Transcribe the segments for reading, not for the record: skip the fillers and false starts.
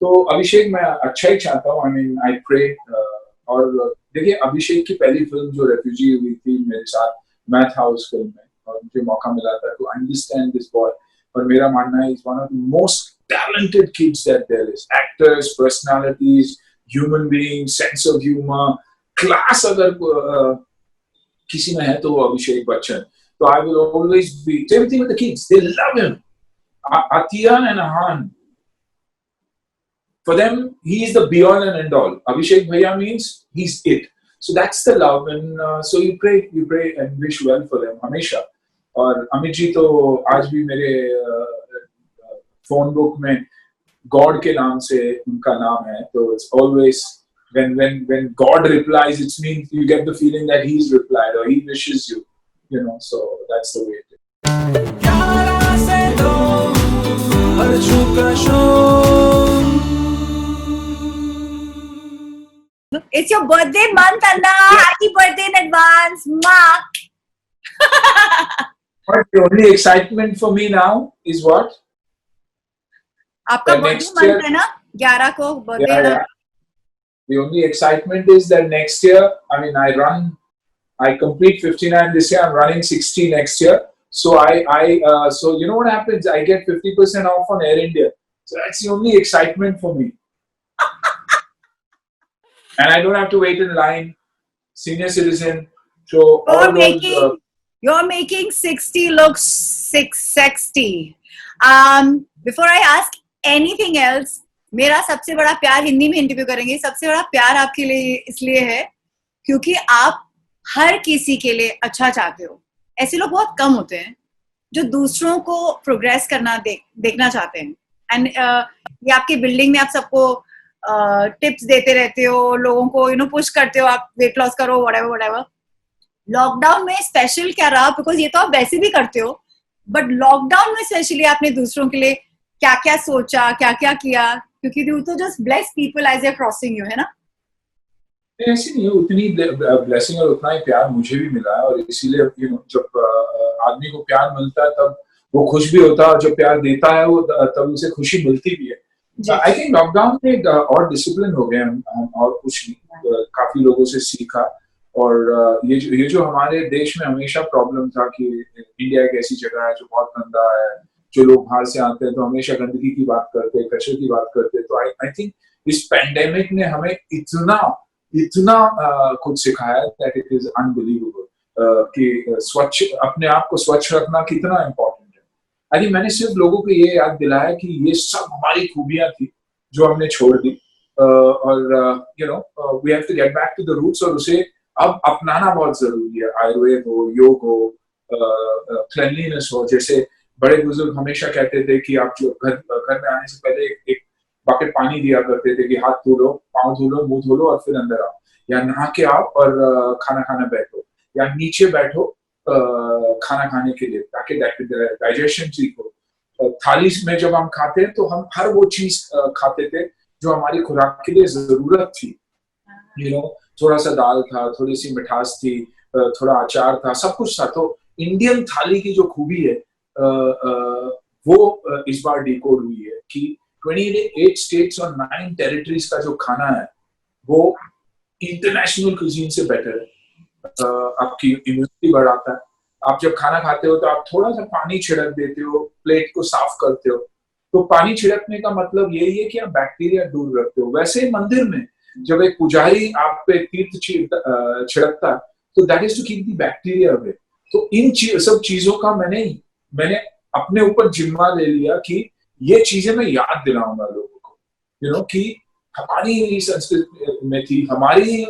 तो अभिषेक मैं अच्छा ही चाहता हूँ, आई मीन आई प्रे। और देखिए अभिषेक की पहली फिल्म जो रेफ्यूजी हुई थी मेरे साथ, मैं था उस फिल्म में और मुझे मौका मिला था टू अंडरस्टैंड दिस बॉय। और मेरा मानना है is one of the most talented kids that there is, actors, personalities, human beings, sense of humor, class अगर किसी में है तो वो अभिषेक बच्चन। तो I will always be same thing with the kids, they love him. Atiya and Ahan, for them he is the be all and end all. Abhishek Bhaiya means he's it. So that's the love, and so you pray and wish well for them हमेशा। और अमित जी तो आज भी मेरे phone book में God के नाम से उनका नाम है, तो it's always when God replies, it means you get the feeling that he's replied or he wishes you, you know, so that's the way it is. It's your birthday month, Anna. Happy birthday in advance, Ma. But the only excitement for me now is what? आपका birthday month है ना, 11 को birthday है ना। The only excitement is that next year, I mean, I complete 59 this year. I'm running 60 next year. So so you know what happens? I get 50% off on Air India. So that's the only excitement for me. And I don't have to wait in line. Senior citizen. So you're making 60 look 660. Before I ask anything else, मेरा सबसे बड़ा प्यार, हिंदी में interview करेंगे, सबसे बड़ा प्यार आपके लिए इसलिए है क्योंकि आप हर किसी के लिए अच्छा चाहते हो। ऐसे लोग बहुत कम होते हैं जो दूसरों को प्रोग्रेस करना देखना चाहते हैं। एंड ये आपके बिल्डिंग में आप सबको टिप्स देते रहते हो, लोगों को पुश करते हो, आप वेट लॉस करो, व्हाटएवर। लॉकडाउन में स्पेशल क्या रहा, बिकॉज ये तो आप वैसे भी करते हो, बट लॉकडाउन में स्पेशली आपने दूसरों के लिए क्या क्या सोचा, क्या क्या किया, क्योंकि यू तो just bless people as a crossing you, है ना? ऐसी नहीं है, उतनी ब्लेसिंग और उतना ही प्यार मुझे भी मिला है, और इसीलिए जब आदमी को प्यार मिलता है तब वो खुश भी होता है, और जब प्यार देता है वो तब उसे खुशी मिलती भी है। आई थिंक लॉकडाउन में और डिसिप्लिन हो गए हम और कुछ नहीं, काफी लोगों से सीखा। और ये जो हमारे देश में हमेशा प्रॉब्लम था कि इंडिया एक ऐसी जगह है जो बहुत गंदा है, जो लोग बाहर से आते हैं तो हमेशा गंदगी की बात करते हैं, कचरे की बात करते हैं। तो आई थिंक इस पैंडेमिक ने हमें इतना कुछ सिखाया दैट इट इज अनबिलीवेबल कि स्वच्छ, अपने आप को स्वच्छ रखना कितना इम्पोर्टेंट है। आई थिंक मैंने सिर्फ लोगों को ये याद दिलाया कि ये सब हमारी खूबियां थी जो हमने छोड़ दी, और we have to get back to the roots, और उसे अब अपनाना बहुत जरूरी है। आयुर्वेद हो, योग हो, क्लीनलीनेस हो। जैसे बड़े बुजुर्ग हमेशा कहते थे कि आप जो घर में आने से पहले एक बकेट पानी दिया करते थे कि हाथ धो लो, पाँव धो लो, मुंह धो लो और फिर अंदर आओ, या नहा के आओ और खाना खाना बैठो, या नीचे बैठो खाना खाने के लिए, ताकि डाइजेशन ठीक हो। थाली में जब हम खाते हैं तो हम हर वो चीज खाते थे जो हमारी खुराक के लिए जरूरत थी। थोड़ा सा दाल था, थोड़ी सी मिठास थी, थोड़ा अचार था, सब कुछ था। तो इंडियन थाली की जो खूबी है वो इस बार डिकोड हुई है कि 28 स्टेट्स और 9 टेरिटरीज का जो खाना है वो इंटरनेशनल कुजीन से बेटर है। आपकी इम्यूनिटी बढ़ाता है। आप जब खाना खाते हो तो आप थोड़ा सा पानी छिड़क देते हो, प्लेट को साफ करते हो, तो पानी छिड़कने का मतलब यही है कि आप बैक्टीरिया दूर रखते हो। वैसे मंदिर में जब एक पुजारी आप पे तीर्थ छिड़कता तो that is to keep the bacteria away. तो इन सब चीजों का मैंने अपने ऊपर जिम्मा ले लिया कि ये चीजें मैं याद दिलाऊंगा लोगों को, कि हमारी संस्कृति में थी, हमारी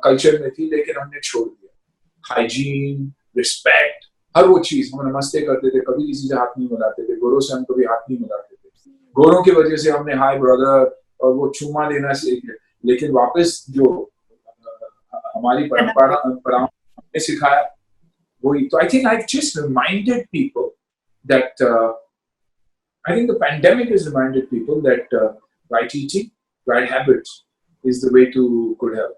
कल्चर में थी, लेकिन हमने छोड़ दिया। हाइजीन, रिस्पेक्ट, हर वो चीज। हम नमस्ते करते थे, कभी किसी से हाथ नहीं मिलाते थे, गोरों से हम कभी हाथ नहीं मिलाते थे। गोरों की वजह से हमने हाय ब्रदर और वो चूमा लेना सीख लिया, लेकिन वापस जो हमारी परंपराओं ने सिखाया वही। तो I think I just reminded people that I think the pandemic has reminded people that right eating, right habits is the way to good health.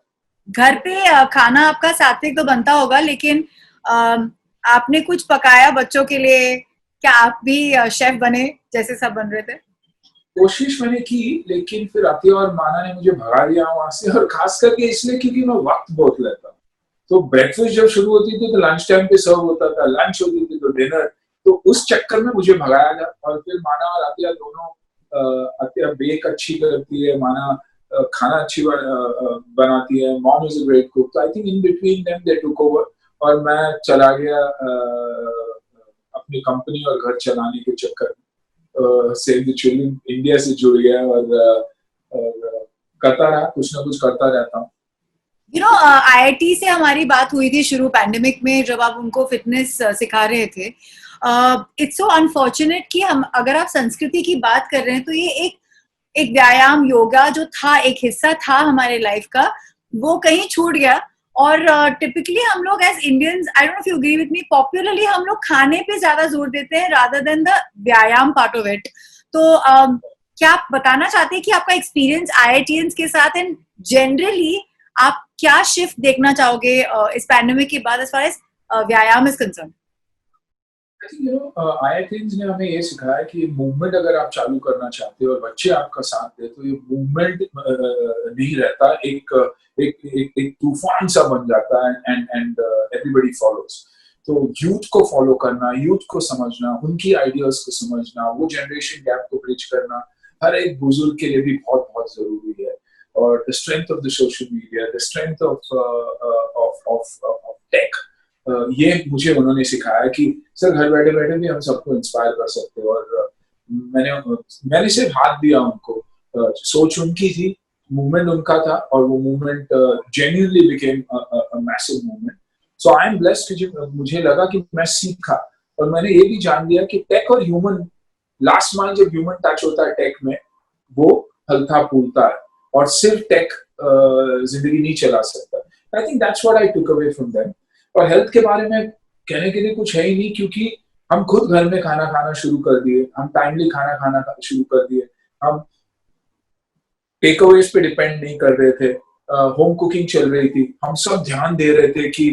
घर पे खाना आपका सात्विक तो बनता होगा, लेकिन आपने कुछ पकाया बच्चों के लिए? क्या आप भी शेफ बने जैसे सब बन रहे थे? कोशिश मैंने की, लेकिन फिर अतिया और माना ने मुझे भगा दिया वहां से, और खास करके इसलिए क्योंकि मैं वक्त बहुत लेता। तो ब्रेकफास्ट जब शुरू होती थी तो लंच टाइम पे सर्व होता था, लंच होती थी तो डिनर, तो उस चक्कर में मुझे भगाया गया। और फिर माना और अतिया दोनों, अतिया बेक अच्छी करती है, माना खाना अच्छी बनाती है, mom is a great cook, तो I think in between them they took over, और मैं चला गया अपनी कंपनी और घर चलाने के चक्कर में। सेव द चिल्ड्रन इंडिया से जुड़ गया, और करता रहा, कुछ ना कुछ करता रहता हूँ। IIT से हमारी बात हुई थी शुरू पैंडेमिक में, जब आप उनको फिटनेस सिखा रहे थे। इट्स सो अनफॉर्चुनेट कि हम, अगर आप संस्कृति की बात कर रहे हैं, तो ये एक व्यायाम, योगा जो था, एक हिस्सा था हमारे लाइफ का, वो कहीं छूट गया। और टिपिकली हम लोग as Indians, I don't know if you agree with me, popularly हम लोग खाने पे ज्यादा जोर देते हैं रादर देन द व्यायाम पार्ट ऑफ इट। तो क्या आप बताना चाहते हैं कि आपका एक्सपीरियंस IITians के साथ, एंड जनरली आप क्या शिफ्ट देखना चाहोगे इस पैंडेमिक के बाद एज फार एज व्यायाम is concern? I think IITians ने हमें ये सिखाया कि मूवमेंट अगर आप चालू करना चाहते हो और बच्चे आपका साथ दे, तो ये मूवमेंट नहीं रहता, एक एक एक, एक तूफान सा बन जाता है, एंड एवरीबॉडी फॉलोज। तो यूथ को फॉलो करना, यूथ को समझना, उनकी आइडियाज को समझना, वो जनरेशन गैप को ब्रिज करना हर एक बुजुर्ग के लिए भी बहुत बहुत जरूरी है। और the strength of the social media, the strength of tech, ये मुझे उन्होंने सिखाया कि सर घर बैठे बैठे भी हम सबको इंस्पायर कर सकते हैं। और मैंने सिर्फ हाथ दिया उनको, सोच उनकी थी, मूवमेंट उनका था, और वो movement genuinely became a massive movement. So I am blessed कि मुझे लगा कि मैं सीखा, और मैंने ये भी जान लिया कि टेक और ह्यूमन, लास्ट माइल जब ह्यूमन टच होता है टेक में, वो हल्का फूलता है, और सिर्फ टेक जिंदगी नहीं चला सकता। I think that's what I took away from them. और हेल्थ के बारे में कहने के लिए कुछ है ही नहीं, क्योंकि हम खुद घर में खाना खाना शुरू कर दिए, हम टाइमली खाना खाना शुरू कर दिए, हम टेक अवेज पे डिपेंड नहीं कर रहे थे, होम कुकिंग चल रही थी, हम सब ध्यान दे रहे थे कि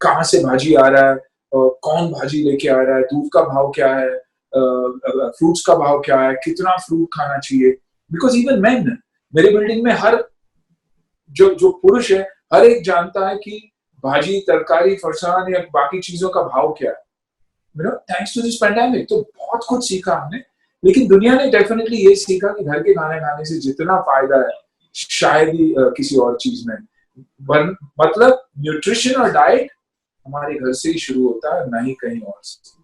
कहाँ से भाजी आ रहा है, कौन भाजी लेके आ रहा है, दूध का भाव क्या है, फ्रूट्स का भाव क्या है, कितना फ्रूट खाना चाहिए। बिकॉज इवन मैन, मेरे बिल्डिंग में हर जो पुरुष है, हर एक जानता है कि भाजी, तरकारी, फरसान या बाकी चीजों का भाव क्या है। थैंक्स टू दिस पैंडेमिक तो बहुत कुछ सीखा हमने, लेकिन दुनिया ने डेफिनेटली ये सीखा कि घर के खाने खाने से जितना फायदा है शायद ही किसी और चीज में। मतलब न्यूट्रिशन और डाइट हमारे घर से ही शुरू होता है, ना ही कहीं और से।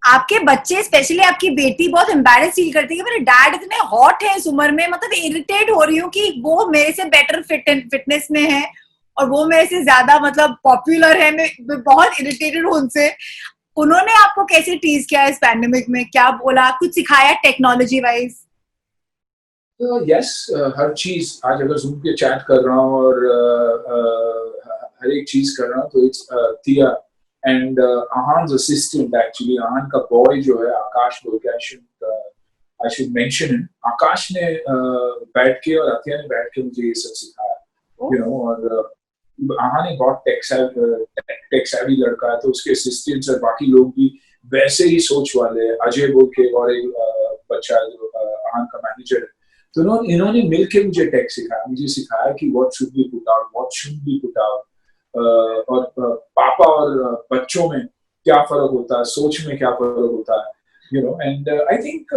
आपके बच्चे, स्पेशली आपकी बेटी, बहुत एम्बैरेस फील करती है कि मेरे डैड इतने हॉट है इस उम्र में, मतलब इरिटेट हो रही हूँ कि वो मेरे से बेटर फिटनेस में है और वो मेरे से ज्यादा मतलब पॉपुलर है, मैं बहुत इरिटेटेड हूँ उनसे। उन्होंने आपको कैसे टीज किया इस पैंडेमिक में? क्या बोला, कुछ सिखाया टेक्नोलॉजी वाइज? यस, हर चीज आज अगर जूम पे चैट कर रहा हूँ और हर एक चीज कर रहा हूँ, तो इट्स तिया and Ahan's assistant actually, Ahan का बॉय जो है आकाश बोल के, I should mention him। आकाश ने बैठ के और अतिया ने बैठ के मुझे ये सब सिखाया, और Ahan ने बहुत टेक सेवी लड़का है, तो उसके असिस्टेंट्स और बाकी लोग भी वैसे ही सोच वाले हैं। अजय बोल के और एक बच्चा जो Ahan का मैनेजर है, तो इन्होंने मिलके मुझे टेक सिखाया, मुझे सिखाया कि what should be put out, what shouldn't be put out, और पापा और बच्चों में क्या फर्क होता है, सोच में क्या फर्क होता है, and I think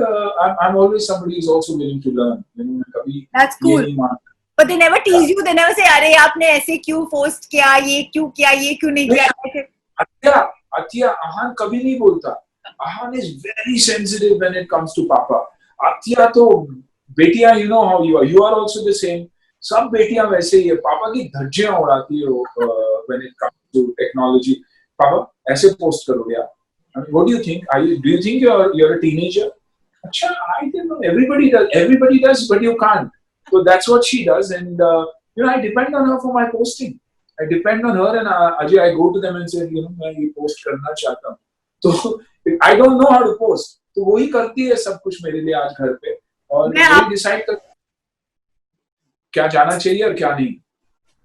I'm always somebody who's also willing to learn, मैं कभी That's cool. ये नहीं मानता। But they never tease you, they never say अरे आपने ऐसे क्यों पोस्ट किया, ये क्यों किया, ये क्यों नहीं किया? अतिया Ahan कभी नहीं बोलता। Ahan is very sensitive when it comes to पापा। अतिया तो बेटियां, you know how you are also the same। सब बेटियां वैसे ही है, पापा की धज्जियां उड़ाती है when it comes to technology। पापा ऐसे पोस्ट करोगे आप? What do you think? Do you think you're a teenager? अच्छा, I don't know, everybody does, but you can't। So that's what she does, and I depend on her for my posting। I depend on her, and Ajay, I go to them and say, मैं ये post करना चाहता हूँ, तो I don't know how to post, तो वही करती है सब कुछ मेरे लिए आज घर पे, और वही डिसाइड कर क्या जाना चाहिए और क्या नहीं।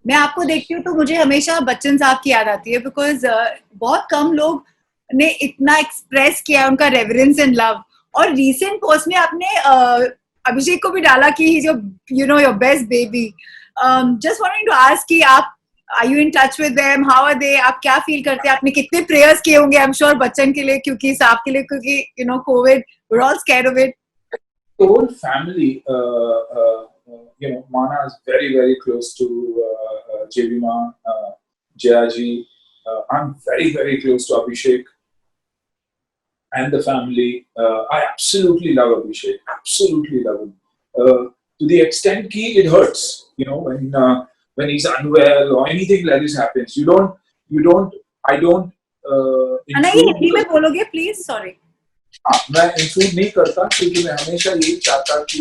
मैं आपको देखती हूँ तो मुझे हमेशा बच्चन साहब की याद आती है, बिकॉज बहुत कम लोग ने इतना एक्सप्रेस किया उनका रेवरेंस एंड लव। और रीसेंट पोस्ट में आपने अभिषेक को भी डाला कि ही जो you know your best baby. Just wanting to ask कि आप are you in touch with them, how are they, आप क्या फील करते हैं, आपने कितने प्रेयर्स किए होंगे आई एम श्योर बच्चन के लिए, क्योंकि सांप के लिए, क्योंकि you know COVID, we are all scared of it. The whole family, Mana is very, very close to JB Ma, Jayaji. I'm very, very close to Abhishek and the family. I absolutely love Abhishek. Absolutely love him. To the extent that it hurts, when he's unwell or anything like this happens. I don't. अना ये हिंदी में बोलोगे please, sorry. मैं include नहीं करता क्योंकि मैं हमेशा यही चाहता कि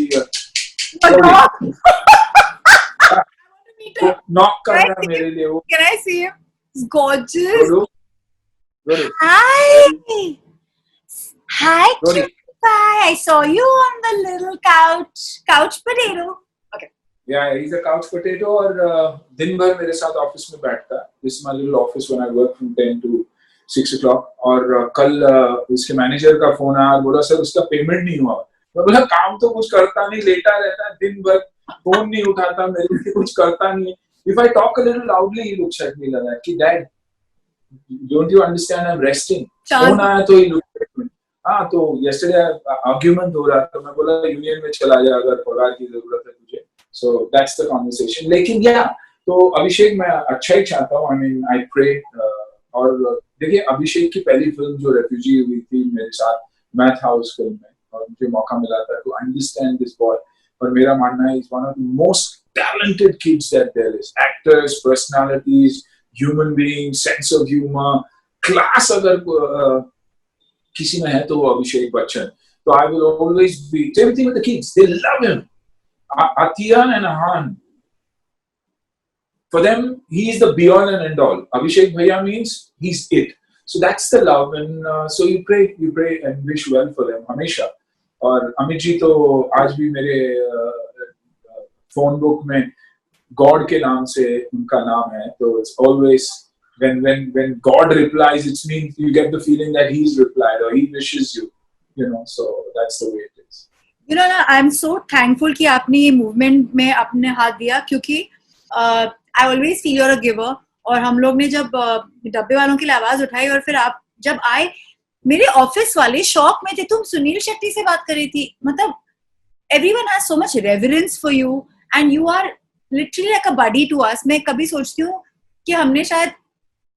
नॉक करना मेरे लिए वो. Can I see him? He's gorgeous. Rory. Hi, Rory. Bye. I saw you on the little couch potato. Okay. Yeah, he's a couch potato और दिन भर मेरे साथ ऑफिस में बैठता है. This is my little office when I work from 10 to 6 o'clock. और कल उसके मैनेजर का फोन आया, बोला सर उसका पेमेंट नहीं हुआ. मैं बोला काम तो कुछ करता नहीं, लेटा रहता है दिन भर, फोन नहीं उठाता, मेरे लिए कुछ करता नहीं. If I talk a little loudly, he looks at me like that. कि Dad, don't you understand? I'm resting. Phone आया तो he looks at me. हाँ, तो yesterday argument हो रहा था, मैं बोला यूनियन में चला जा अगर पगार की जरूरत है तुझे. So that's the conversation. लेकिन तो अभिषेक मैं अच्छा ही चाहता हूँ. I mean, I pray. और देखिए अभिषेक की पहली फिल्म जो रेफ्यूजी हुई थी मेरे साथ, मैं था उस फिल्म में और मुझे मौका मिला था to understand this boy. और मेरा मानना है is one of the most talented kids that there is. Actors, personalities, human beings, sense of humor, class अगर किसी में है तो वो Abhishek Bachchan. So I will always be. Same thing with the kids. They love him. Atiya and Ahan. For them, he is the be all and end all. Abhishek Bhaiya means he's it. So that's the love, and so you pray and wish well for them, हमेशा. और अमित जी तो आज भी मेरे phone book में God के नाम से उनका नाम है. तो it's always when God replies, it means you get the feeling that he's replied or he wishes you, So that's the way it is. I'm so thankful कि आपने ये मूवमेंट में अपने हाथ दिया, क्योंकि I always feel you're a giver. और हम लोग ने जब डब्बे वालों के लिए आवाज उठाई और फिर आप जब आए, मेरे ऑफिस वाले शॉक में थे. तुम सुनील शेट्टी से बात कर रही थी, मतलब everyone has so much reverence for you and you are literally like a buddy to us. मैं कभी सोचती हूँ कि हमने शायद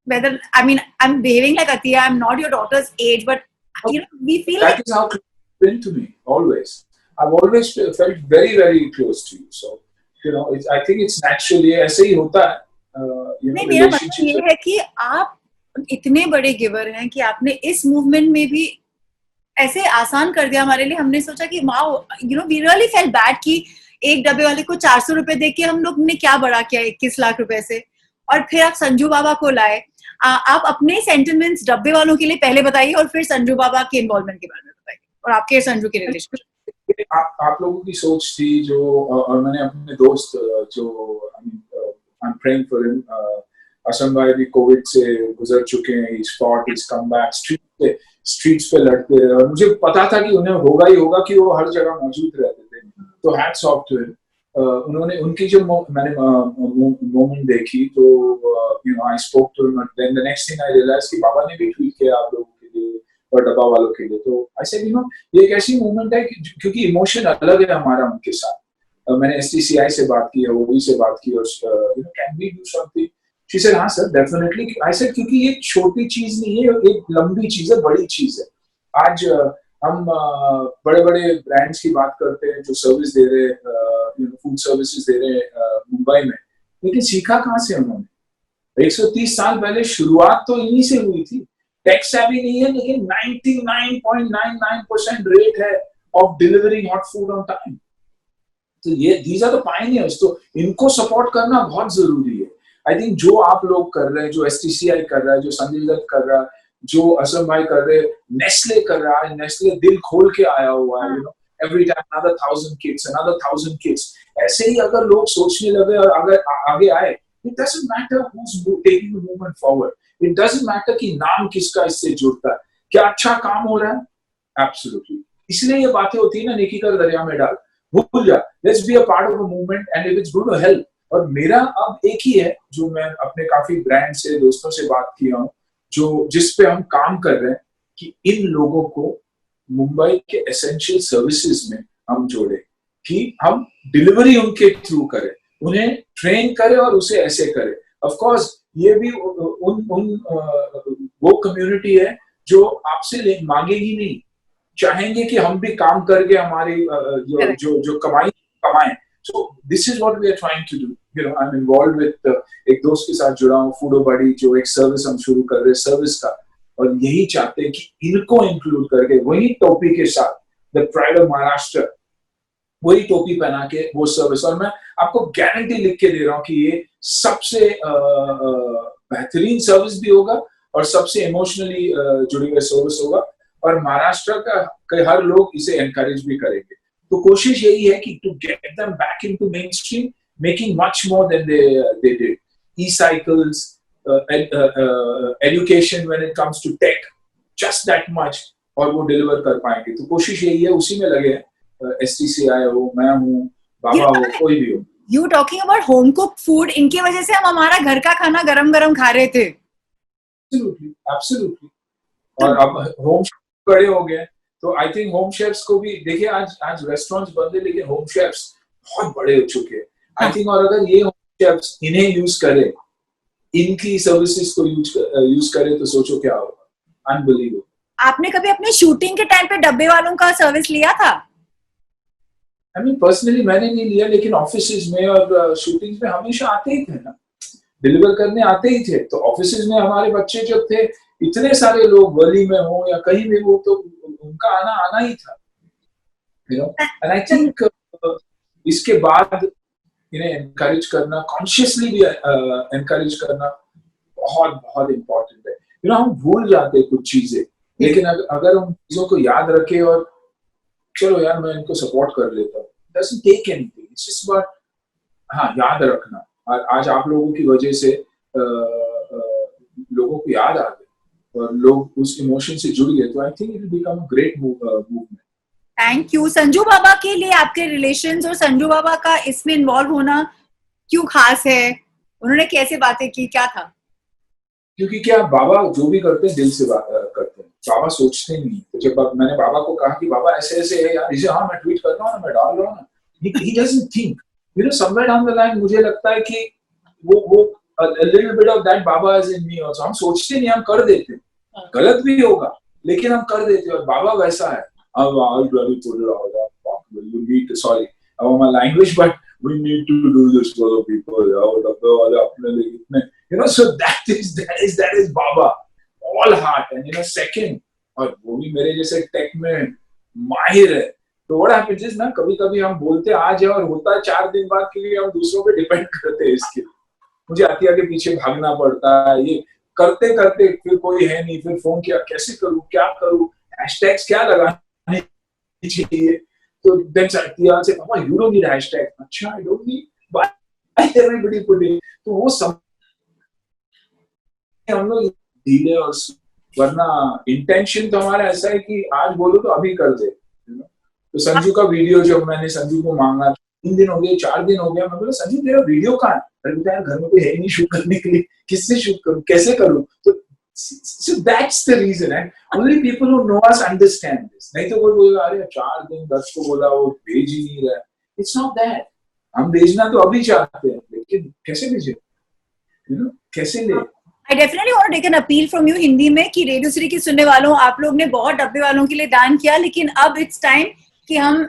whether I'm behaving like Atiya, I'm not your daughter's age, but we feel that is how it's been to me always. I've always felt very, very close to you. So I think it's naturally ऐसे ही होता है. नहीं, मेरा मतलब ये है कि आप इतने बड़े गिवर हैं कि आपने इस मूवमेंट में भी ऐसे आसान कर दिया हमारे लिए. हमने सोचा कि वी रियली फेल्ट बैड कि एक डब्बे वाले को 400 रुपए दे के हम लोग ने क्या बड़ा किया 21 लाख रुपए से. और फिर आप संजू बाबा को लाए. आप अपने सेंटिमेंट्स डब्बे वालों के लिए पहले बताइए और फिर संजू बाबा के इन्वॉल्वमेंट के बारे में बताइए और आपके संजू के रिलेशनशिप. आप लोगों की सोच थी जो, और मैंने अपने दोस्त जो I'm praying for him. Assam भाई भी कोविड से गुजर चुके हैं. He's fought, he's come back. Streets पे लड़ते रहे और मुझे पता था कि उन्हें होगा ही होगा कि वो हर जगह मौजूद रहते थे. तो hats off to him. उन्होंने उनकी जो मैंने मोमेंट देखी तो I spoke to him and then the next thing I realized कि बाबा ने भी ट्वीट किया आप लोगों के लिए और डब्बा वालों के लिए. तो I said ये एक ऐसी मूवमेंट है क्योंकि इमोशन अलग है हमारा उनके साथ. मैंने STCI से बात की है, OB से बात की और can we do something? She said हाँ सर definitely. I said क्योंकि ये छोटी चीज नहीं है, एक लंबी चीज है, बड़ी चीज है. आज हम बड़े बड़े ब्रांड्स की बात करते हैं जो सर्विस दे रहे, फूड सर्विसेज दे रहे मुंबई में, लेकिन सीखा कहाँ से उन्होंने? 130 साल पहले शुरुआत तो इन्हीं से हुई थी. टेक सेवी नहीं है लेकिन 99.99% रेट है of delivering hot food on time. तो ये these are the pioneers. तो इनको सपोर्ट करना बहुत जरूरी है. आई थिंक जो आप लोग कर रहे हैं, जो STCI कर रहा है, जो संजय दत्त कर रहा है, जो असम भाई कर रहे, नेस्ले कर रहा है. नेस्ले दिल खोल के आया हुआ है. Every time another 1,000 kids. ऐसे ही अगर लोग सोचने लगे और अगर आगे आए, it doesn't matter who's taking the movement forward. It doesn't matter कि नाम किसका इससे जुड़ता है. क्या अच्छा काम हो रहा है? Absolutely. इसलिए ये बातें होती है ना, नेकी कर दरिया में डाल. भूल जा, let's be a part of a movement and if it's going to help. और मेरा अब एक ही है जो मैं अपने काफी ब्रांड से, दोस्तों से बात किया हूँ, जो जिस पे हम काम कर रहे हैं कि इन लोगों को मुंबई के एसेंशियल सर्विसेज में हम जोड़े, कि हम डिलीवरी उनके थ्रू करें, उन्हें ट्रेन करें और उसे ऐसे करें। ऑफ कोर्स ये भी वो कम्युनिटी है जो आपसे मांगेगी नहीं, चाहेंगे कि हम भी काम करके हमारी जो कमाएं। So this is what we are trying to do. You know, I'm involved with एक दोस्त के साथ जुड़ा हूँ, फूडो बड़ी, जो एक सर्विस हम शुरू कर रहे हैं सर्विस का, और यही चाहते हैं कि इनको इंक्लूड करके वही टोपी के साथ, द प्राइड ऑफ महाराष्ट्र, वही टोपी पहना के वो सर्विस। और मैं आपको गारंटी लिख के दे रहा हूँ कि ये सबसे बेहतरीन सर्विस भी होगा और सबसे इमोशनली जुड़ी हुई सर्विस होगा, और महाराष्ट्र का हर लोग इसे एनकरेज भी करेंगे। तो कोशिश यही है कि to get them back into mainstream, making much more than they did. E cycles, education when it comes to tech, just that much, और वो डिलीवर कर पाएंगे। तो कोशिश यही है, उसी में लगे हैं। STCI हो, मैं हूँ, बाबा हो, कोई भी हो। You talking about home cooked food, इनकी वजह से हम हमारा घर का खाना गरम गरम खा रहे थे। Absolutely, absolutely। और अब होम बड़े हो गए, तो आई थिंक होम शेफ्स को भी देखिए, आज रेस्टोरेंट्स बंद है, लेकिन होम शेफ्स बहुत बड़े हो चुके हैं। आई थिंक, और अगर ये होम शेफ्स इन्हें यूज करे, इनकी सर्विसेज को यूज करे, तो सोचो क्या होगा। अनबिलीवेबल। आपने कभी अपने शूटिंग के टाइम पे डब्बे वालों का सर्विस लिया था? आई मीन पर्सनली मैंने नहीं लिया, लेकिन ऑफिसेज में और शूटिंग्स में हमेशा आते ही थे ना, डिलीवर करने आते ही थे। तो ऑफिसेज में हमारे बच्चे जब थे, इतने सारे लोग वली में हो या कहीं भी हो, तो उनका आना ही था, you know. And I think इसके बाद इन्हें एनकरेज करना, कॉन्शियसली भी एनकरेज करना बहुत बहुत इम्पोर्टेंट है। यू नो, हम भूल जाते हैं कुछ चीजें, लेकिन अगर हम चीजों को याद रखें और चलो यार मैं इनको सपोर्ट कर लेता हूँ, doesn't take anything, it's just about, हाँ, याद रखना। आज आप लोगों की वजह से लोगों को याद आ गए और लोग उस इमोशन से जुड़ गए, तो I think it will become a great movement. Thank you. Sanju Baba के लिए आपके रिलेशंस और संजू बाबा का इसमें इन्वॉल्व होना क्यों खास है? उन्होंने कैसे बातें की, क्या था? क्योंकि क्या, बाबा जो भी करते हैं दिल से करते हैं, बाबा सोचते नहीं। तो जब मैंने बाबा को कहा कि बाबा ऐसे ऐसे है यार, इसे हाँ मैं ट्वीट कर रहा हूँ ना, मैं डाल रहा हूँ ना, he doesn't think, you know, somewhere down the line मुझे लगता है कि वो a little bit of that Baba is in me also। हम सोचते नहीं, हम कर देते, गलत भी होगा लेकिन हम कर देते। और बाबा वैसा है, अब you need to, sorry about my language, but we need to do this for the people, you know, so that is Baba, all heart and, you know, second, और वो भी मेरे जैसे टेक में माहिर है। तो what happens is ना, कभी कभी हम बोलते आज है और होता है 4 दिन बाद के लिए, हम दूसरों पे डिपेंड करते हैं इसके। मुझे आतिया के पीछे भागना पड़ता है, ये करते करते फिर कोई है नहीं, फिर फोन किया, कैसे करूं, क्या करूं, हैशटैग्स क्या लगाने चाहिए, तो देन आतिया से, पापा यू डोंट नीड हैशटैग। अच्छा, I don't need, but everybody putting, तो वो सब हम लोग धीरे, और वरना इंटेंशन तो हमारा ऐसा है कि आज बोलो तो अभी कर दे। तो संजू का वीडियो जो मैंने संजू को मांगा, 3 दिन हो गए, 4 दिन हो गया, मैं बोला संजू तेरा वीडियो कहाँ है? अरे यार घर में कोई है नहीं शूट करने के लिए, किससे शूट करूं, कैसे करूं? तो so that's the reason, and only people who know us understand this। नहीं तो कोई बोलेगा अरे 4 दिन 10 को बोला, वो भेज ही नहीं रहा। It's not that, हम भेजना तो अभी चाहते हैं, लेकिन कैसे भेजे, you know, कैसे ले। I definitely want to take an appeal from you Hindi में कि रेडियो सिटी के सुनने वालों, आप लोग ने बहुत डब्बे वालों के लिए दान किया, लेकिन अब इट्स टाइम कि हम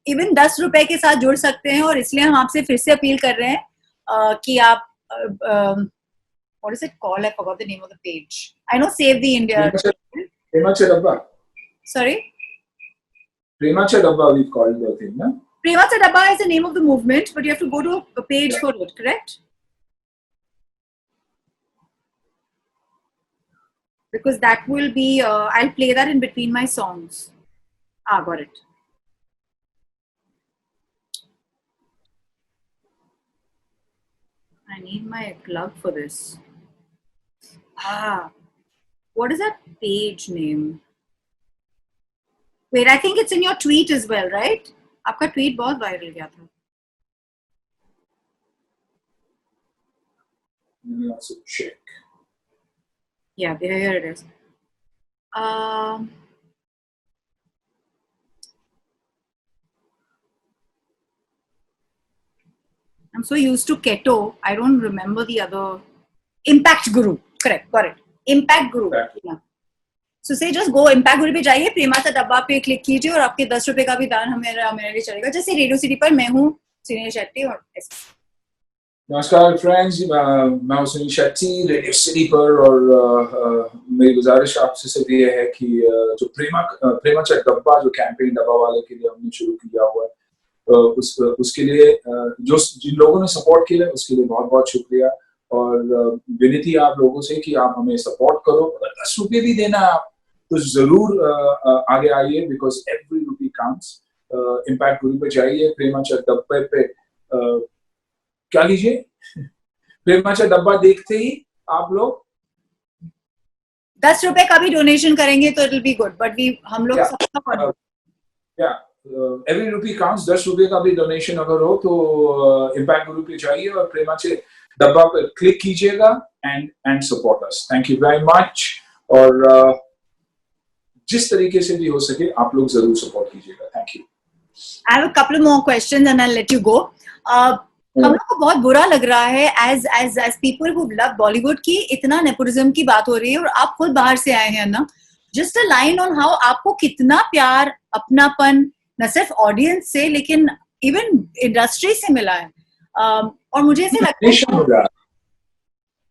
इवन 10 रुपए के साथ जुड़ सकते हैं, और इसलिए हम आपसे फिर से अपील कर रहे हैं कि आप what is it called? I forgot the name of the page. I know Save the India. Premacha Dabba. Sorry? Premacha Dabba we've called the thing, na? Premacha Dabba is the name of the movement, but you have to go to a page for it, correct? Because that will be, I'll play that in between my songs. Got it. I need my plug for this. What is that page name? Wait, I think it's in your tweet as well, right? आपका tweet बहुत viral गया था. Let me also check. Yeah, here it is. I'm so used to Keto, I don't remember the other. Impact Guru, correct, got it. Impact Guru. Yeah. So say just go Impact Guru पे जाइए, प्रेमा सा डब्बा पे click कीजिए और आपके 10 रुपए का भी दान हमें मेरे लिए चलेगा. जैसे रेडियो सिटी पर मैं हूँ सुनील शेट्टी और नमस्कार फ्रेंड्स, मैं हूं सुनील शेट्टी रेडियो सिटी पर और मेरी गुजारिश आपसे सिर्फ ये है कि जो प्रेमा चेक डब्बा जो कैंपेन डब्बा वाले के लिए हमने शुरू किया हुआ है उसके लिए जो जिन लोगों ने सपोर्ट किया उसके लिए बहुत बहुत शुक्रिया और विनती आप लोगों से कि आप हमें सपोर्ट करो. अगर 10 रुपये भी देना आप तो जरूर आगे आइए because every rupee counts. Impact गुरु पे जाइए, प्रेमा चेक डब्बे पे क्या लीजिए, प्रेमा चेक डब्बा देखते ही आप लोग 10 रुपए का भी डोनेशन करेंगे तो it will be good. But हम लोग सबका एवरी रुपी काउंट्स. 10 रुपये का भी डोनेशन अगर हो तो इम्पैक्ट गुरु पे जाइए और प्रेमा चेक डब्बा पर क्लिक कीजिएगा and support us. Thank you very much. और जिस तरीके से भी हो सके आप लोग जरूर सपोर्ट कीजिएगा. Thank you. I have a couple more questions and I let you go. हम लोग को बहुत बुरा लग रहा है as people who love Bollywood की इतना नेपोटिज्म की बात हो रही है और आप खुद बाहर से आए हैं ना. Just a line on how आपको कितना प्यार अपनापन न सिर्फ ऑडियंस से लेकिन इवन इंडस्ट्री से मिला है. और मुझे ऐसे लगता है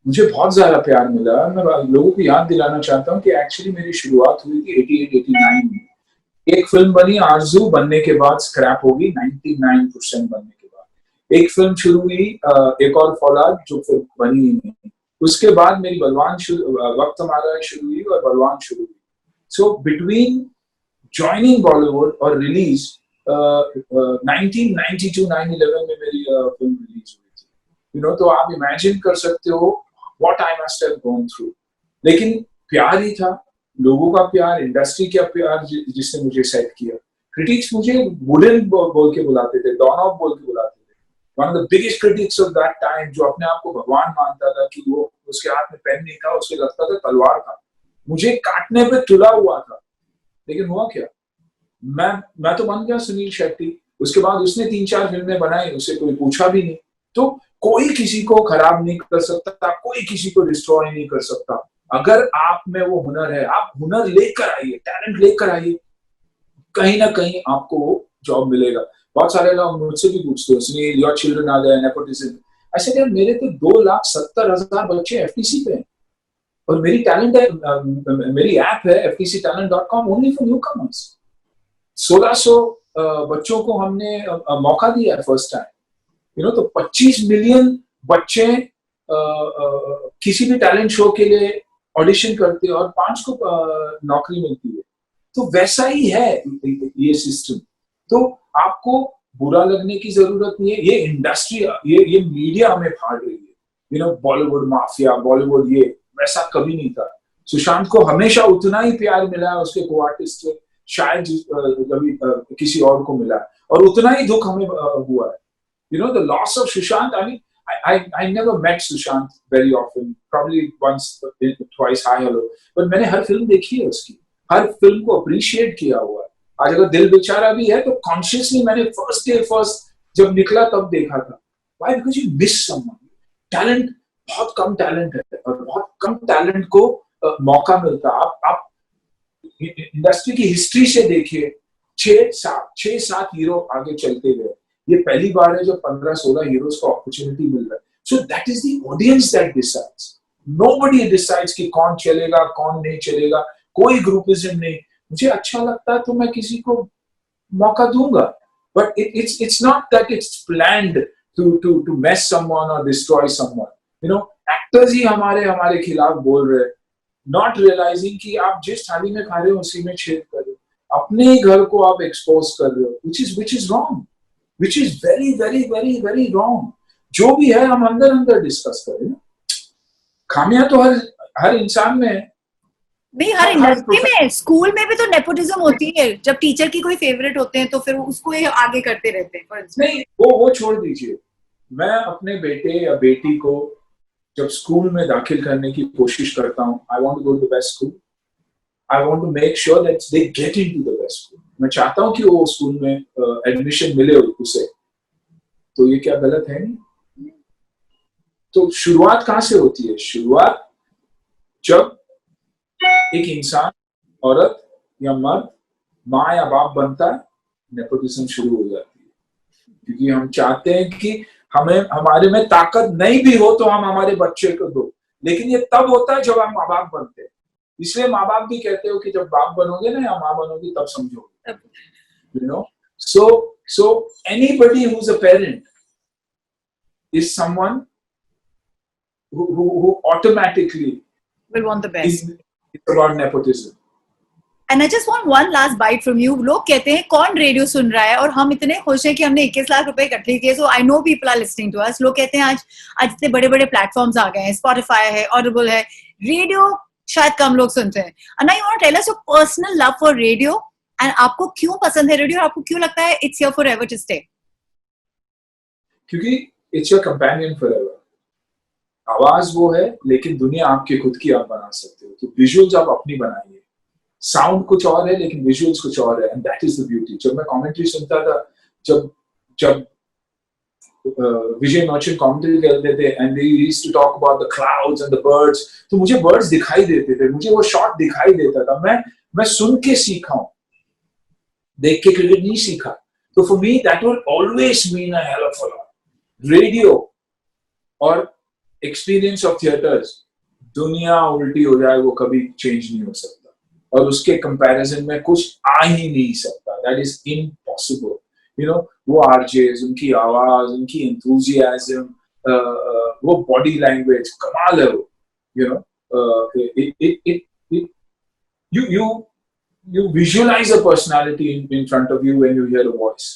मुझे बहुत ज्यादा प्यार मिला. मैं लोगों को याद दिलाना चाहता हूँ कि एक्चुअली मेरी शुरुआत हुई थी 88-89 में. एक फिल्म बनी आरजू, बनने के बाद स्क्रैप होगी 99% बनने के बाद. एक फिल्म शुरू हुई एक और फौलाद जो फिर बनी ही नहीं. उसके बाद मेरी बलवान वक्त हमारा शुरू हुई और बलवान शुरू हुई. सो बिटवीन ज्वाइनिंग बॉलीवुड और रिलीज 1992-9/11 में मेरी फिल्म रिलीज हुई थी. यू नो, तो आप इमेजिन कर सकते हो what I must have gone through. लेकिन प्यार ही था, लोगों का प्यार, इंडस्ट्री का प्यार जिसने मुझे सेट किया. क्रिटिक्स मुझे वुडन बोल के बुलाते थे, डॉन ऑफ बोल के बुलाते थे. One of the biggest critics of that time जो अपने आप को भगवान मानता था कि वो उसके हाथ में पेन नहीं था, उसके लगता था तलवार था. मुझे काटने पे तुला हुआ था. लेकिन हुआ क्या, मैं तो बन गया सुनील शेट्टी. उसके बाद उसने 3-4 फिल्में बनाई, उसे कोई पूछा भी नहीं. तो कोई किसी को खराब नहीं कर सकता, कोई किसी को डिस्ट्रॉय नहीं कर सकता. अगर आप में वो हुनर है, आप हुनर लेकर आइए, टैलेंट लेकर आइए, कहीं ना कहीं आपको जॉब मिलेगा. बहुत सारे लोग मुझसे भी पूछते हैं, Sunil your children are there nepotism. ऐसे यार मेरे तो 2,70,000 बच्चे एफटीसी पे हैं और मेरी टैलेंट है, मेरी ऐप है ftctalent.com only for new commerce. 1600 बच्चों को हमने मौका दिया है फर्स्ट टाइम. यू नो, तो 25 मिलियन बच्चे किसी भी टैलेंट शो के लिए ऑडिशन करते हैं और 5 को नौकरी मिलती है. तो वैसा ही है ये सिस्टम. तो आपको बुरा लगने की जरूरत नहीं है. ये इंडस्ट्री, ये मीडिया हमें फाड़ रही है. You know, Bollywood mafia, Bollywood ये वैसा कभी नहीं था. सुशांत को हमेशा उतना ही प्यार मिला है उसके को आर्टिस्ट से, शायद कभी किसी और को मिला, और उतना ही दुख हमें हुआ है. You know, the loss of Sushant, I mean, I never met Sushant very often, probably once, twice, hi, hello. But मैंने हर फिल्म देखी है उसकी, हर फिल्म को अप्रिशिएट किया हुआ है. आज अगर दिल बेचारा भी है तो कॉन्शियसली मैंने फर्स्ट जब निकला तब देखा था. Why? Because you miss someone. Talent, बहुत कम टैलेंट है और बहुत कम टैलेंट को मौका मिलता. आप इंडस्ट्री की हिस्ट्री से देखिए, 6-7 हीरो आगे चलते गए. ये पहली बार है जब 15-16 हीरोज को अपॉर्चुनिटी मिल रहा है. So that is the audience that decides. Nobody decides कि कौन चलेगा कौन नहीं चलेगा. कोई ग्रुपिज्म नहीं. मुझे अच्छा लगता है तो मैं किसी को मौका दूंगा. But it's not that it's planned to mess someone और destroy someone. You know, actors ही हमारे खिलाफ बोल रहे हैं, नॉट रियलाइजिंग कि आप जिस थाली में खा रहे हो उसी में छेद कर रहे हो. अपने ही घर को आप एक्सपोज कर रहे हो, which is wrong. Which is very, very, very, very wrong. जो भी है हम अंदर डिस्कस करें. खामियां तो हर इंसान में है. नहीं, हर इंडस्ट्री में, स्कूल में भी तो नेपोटिज्म होती है, जब टीचर की कोई फेवरेट होते हैं तो फिर उसको ही आगे करते रहते हैं। नहीं, वो छोड़ दीजिए। मैं अपने बेटे या बेटी को जब स्कूल में दाखिल करने की कोशिश करता हूँ, I want to go to the best school, I want to make sure that they get into the best school. मैं चाहता हूँ कि वो स्कूल में एडमिशन मिले उसे, तो ये क्या गलत है? नहीं। तो शुरुआत कहाँ से होती है? शुरुआत जब एक इंसान, औरत या मर्द, माँ या बाप बनता है, नेपोटिज्म शुरू हो जाती है। क्योंकि हम चाहते हैं कि हमें, हमारे में ताकत नहीं भी हो तो हम हमारे बच्चे को दो, लेकिन ये तब होता है जब हम माँ बाप बनते हैं। इसलिए माँ बाप भी कहते हो कि जब बाप बनोगे ना या माँ बनोगी तब समझोगे, you know. So anybody who's a parent is someone who automatically will want the best. It's about nepotism. And I just want one last bite from you. लोग कहते हैं कौन रेडियो सुन रहा है, और हम इतने खुश हैं कि हमने 21 लाख रुपए इकट्ठे किए. So I know people are listening to us. लोग कहते हैं आज इतने बड़े बड़े प्लेटफॉर्म्स आ गए हैं, Spotify है, Audible है, रेडियो शायद कम लोग सुनते हैं. And now you want to tell us your personal love for radio, and आपको क्यों पसंद है रेडियो, और आपको क्यों लगता है it's here forever to stay? क्योंकि it's your companion forever. आवाज वो है, लेकिन दुनिया आपके खुद की आप बना सकते हो. तो विजुअल्स आप अपनी बनाइए. साउंड कुछ और है लेकिन विजुअल्स कुछ और है, and that is the beauty. जब मैं कमेंट्री सुनता था, जब विजय मर्चेंट कमेंट्री करते थे and they used to talk about the clouds and the birds, तो मुझे बर्ड्स दिखाई देते थे, मुझे वो शॉट दिखाई देता था. मैं सुन के सीखा हूं, देख के क्रिकेट नहीं सीखा. तो for me that will always mean a hell of a lot. Radio और एक्सपीरियंस ऑफ थिएटर्स, दुनिया उल्टी हो जाए वो कभी चेंज नहीं हो सकता, और उसके कंपैरिजन में कुछ आ ही नहीं सकता. That is impossible. You know, वो आरजेस, उनकी आवाज, उनकी एंथुसियाज्म, वो बॉडी लैंग्वेज कमाल है वो. You know, you visualize a personality in front of you when you hear a voice.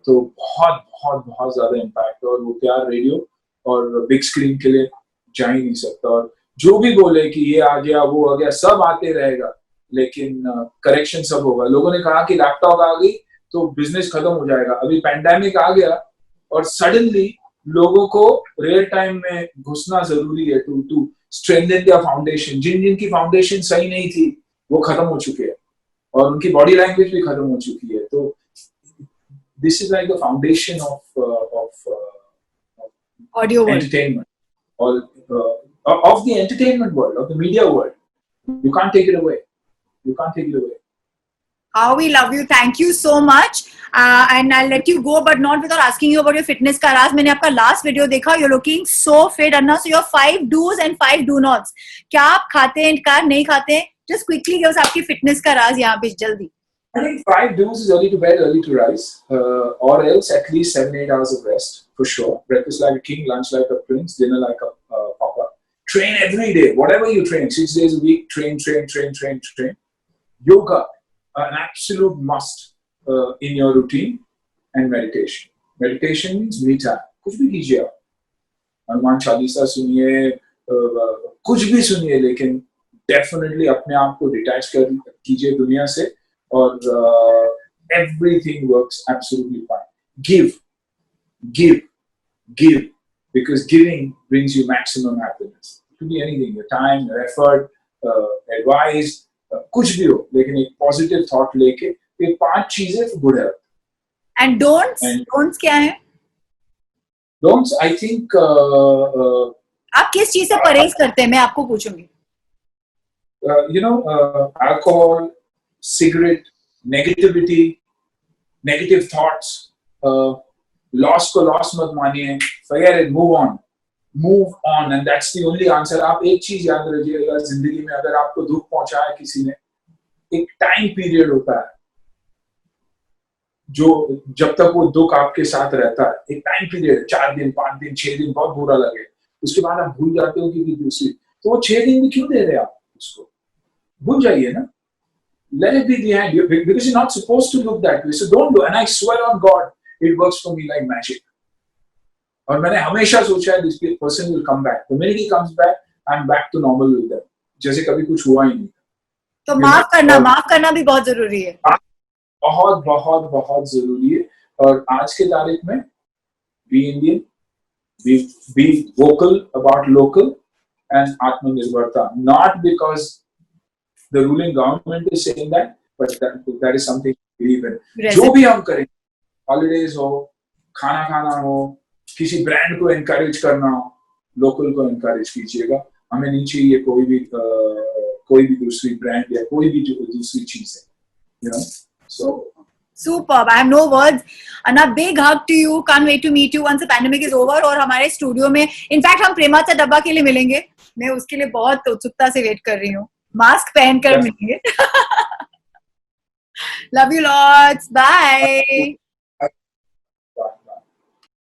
तो बहुत बहुत बहुत ज्यादा इम्पैक्ट. और वो प्यार रेडियो और बिग स्क्रीन के लिए जा ही नहीं सकता. और जो भी बोले कि ये आ गया वो आ गया, सब आते रहेगा, लेकिन करेक्शन सब होगा. लोगों ने कहा कि लैपटॉप आ गई तो बिजनेस खत्म हो जाएगा. अभी पैंडेमिक आ गया और सडनली लोगों को रियल टाइम में घुसना जरूरी है टू स्ट्रेंथन देयर फाउंडेशन. जिनकी फाउंडेशन सही नहीं थी वो खत्म हो चुके हैं, और उनकी बॉडी लैंग्वेज भी खत्म हो चुकी है. तो this is like the foundation of audio entertainment, or of the entertainment world, of the media world. You can't take it away. You can't take it away. How we love you. Thank you so much. And I'll let you go, but not without asking you about your fitness का राज. मैंने आपका last video देखा. You're looking so fit, Anna. So your 5 do's and 5 do nots. क्या आप खाते हैं, क्या नहीं खाते हैं? Just quickly give us आपकी fitness का राज यहाँ पे जल्दी. I think 5 do's is early to bed, early to rise, or else at least 7-8 hours of rest for sure. Breakfast like a king, lunch like a prince, dinner like a pauper. Train every day, whatever you train, 6 days a week. Train. Yoga, an absolute must in your routine, and meditation. Meditation means me time. कुछ भी कीजिए आप, हनुमान चालीसा सुनिए, कुछ भी सुनिए, लेकिन definitely अपने आप को डिटैच कीजिए दुनिया से, और everything works absolutely fine. Give, because giving brings you maximum happiness. It could be anything, your time, your effort, advice, कुछ भी हो, लेकिन एक पॉजिटिव थॉट लेके. ये 5 चीजें for good health. And don'ts क्या है? Don'ts, I think आप किस चीज से परहेज करते हैं, मैं आपको पूछूंगी. You know, alcohol, cigarette, negativity, negative thoughts, loss को loss मत मानिए, forget it, move on, and that's the only answer. आप एक चीज याद रखिएगा जिंदगी में, अगर आपको दुख पहुंचा है किसी ने, एक टाइम पीरियड होता है जो जब तक वो दुख आपके साथ रहता है, एक टाइम पीरियड, 4 दिन, 5 दिन, 6 दिन बहुत बुरा लगे, उसके बाद आप भूल जाते हो कि दूसरी. तो वो 6 दिन में क्यों दे रहे आप उसको? भूल जाइए ना. Let it be behind you, because you're not supposed to look that way. So don't do. And I swear on God, it works for me like magic. और मैंने हमेशा सोचा है this person will come back. The minute he comes back, I'm back to normal with them. जैसे कभी कुछ हुआ ही नहीं. तो माफ करना भी बहुत जरूरी है। बहुत बहुत बहुत जरूरी है। और आज के तारीख में be Indian, be vocal about local and आत्मनिर्भरता, not because the ruling government is saying that, but that is something believe in. जो भी हम करें, हॉलीडेज हो, खाना खाना हो, किसी ब्रांड को एनकरेज करना हो, लोकल को एनकरेज कीजिएगा। हमें नहीं चाहिए कोई भी दूसरी ब्रांड या कोई भी दूसरी चीज है, you know? So Superb. I have no words. And a big hug to you. Can't wait to meet you once the pandemic is over. और हमारे स्टूडियो में, इनफैक्ट हम प्रेमाचा डब्बा के लिए मिलेंगे। मैं उसके लिए बहुत उत्सुकता से वेट कर रही हूँ। मास्क पहनकर मिलेंगे। Love you lots. Bye.